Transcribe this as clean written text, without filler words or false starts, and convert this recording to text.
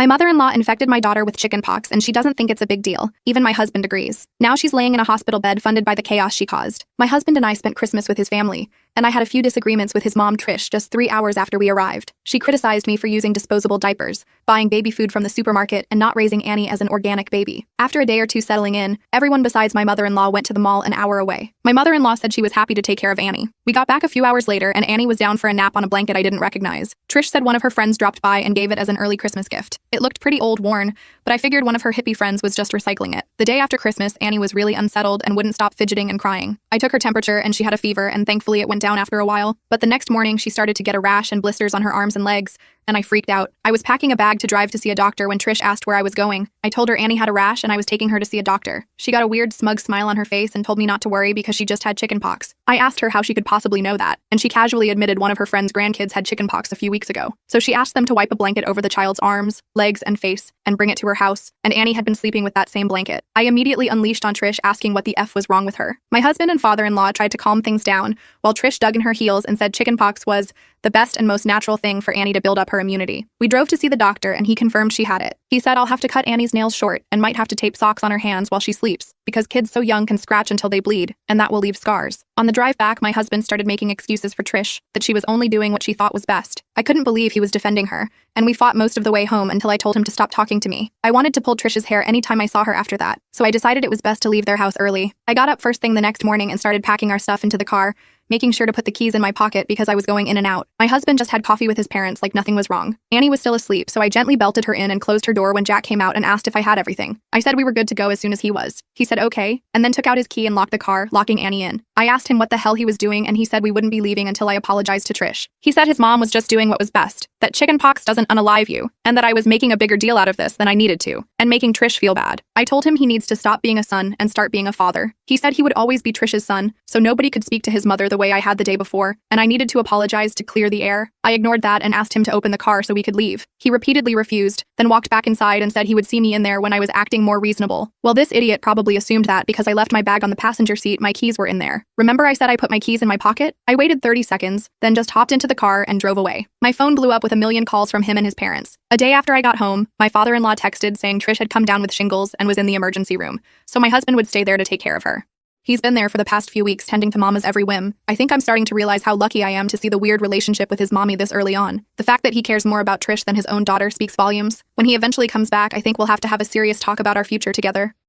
My mother-in-law infected my daughter with chickenpox, and she doesn't think it's a big deal. Even my husband agrees. Now she's laying in a hospital bed funded by the chaos she caused. My husband and I spent Christmas with his family, and I had a few disagreements with his mom, Trish, just 3 hours after we arrived. She criticized me for using disposable diapers, buying baby food from the supermarket, and not raising Annie as an organic baby. After a day or two settling in, everyone besides my mother-in-law went to the mall an hour away. My mother-in-law said she was happy to take care of Annie. We got back a few hours later, and Annie was down for a nap on a blanket I didn't recognize. Trish said one of her friends dropped by and gave it as an early Christmas gift. It looked pretty old, worn, but I figured one of her hippie friends was just recycling it. The day after Christmas, Annie was really unsettled and wouldn't stop fidgeting and crying. I took her temperature and she had a fever, and thankfully it went down after a while. But the next morning, she started to get a rash and blisters on her arms and legs, and I freaked out. I was packing a bag to drive to see a doctor when Trish asked where I was going. I told her Annie had a rash and I was taking her to see a doctor. She got a weird smug smile on her face and told me not to worry because she just had chickenpox. I asked her how she could possibly know that, and she casually admitted one of her friend's grandkids had chickenpox a few weeks ago. So she asked them to wipe a blanket over the child's arms, legs, and face and bring it to her house, and Annie had been sleeping with that same blanket. I immediately unleashed on Trish, asking what the F was wrong with her. My husband and father-in-law tried to calm things down, while Trish dug in her heels and said chickenpox was the best and most natural thing for Annie to build up her immunity. We drove to see the doctor, and he confirmed she had it. He said I'll have to cut Annie's nails short and might have to tape socks on her hands while she sleeps, because kids so young can scratch until they bleed, and that will leave scars. On the drive back, my husband started making excuses for Trish, that she was only doing what she thought was best. I couldn't believe he was defending her, and we fought most of the way home until I told him to stop talking to me. I wanted to pull Trish's hair anytime I saw her after that, so I decided it was best to leave their house early. I got up first thing the next morning and started packing our stuff into the car, making sure to put the keys in my pocket because I was going in and out. My husband just had coffee with his parents like nothing was wrong. Annie was still asleep, so I gently belted her in and closed her door when Jack came out and asked if I had everything. I said we were good to go as soon as he was. He said okay, and then took out his key and locked the car, locking Annie in. I asked him what the hell he was doing, and he said we wouldn't be leaving until I apologized to Trish. He said his mom was just doing what was best, that chickenpox doesn't unalive you, and that I was making a bigger deal out of this than I needed to, and making Trish feel bad. I told him he needs to stop being a son and start being a father. He said he would always be Trish's son, so nobody could speak to his mother the way I had the day before, and I needed to apologize to clear the air. I ignored that and asked him to open the car so we could leave. He repeatedly refused, then walked back inside and said he would see me in there when I was acting more reasonable. Well, this idiot probably assumed that because I left my bag on the passenger seat, my keys were in there. Remember I said I put my keys in my pocket? I waited 30 seconds, then just hopped into the car and drove away. My phone blew up with a million calls from him and his parents. A day after I got home, my father-in-law texted saying Trish had come down with shingles and was in the emergency room, so my husband would stay there to take care of her. He's been there for the past few weeks, tending to Mama's every whim. I think I'm starting to realize how lucky I am to see the weird relationship with his mommy this early on. The fact that he cares more about Trish than his own daughter speaks volumes. When he eventually comes back, I think we'll have to have a serious talk about our future together.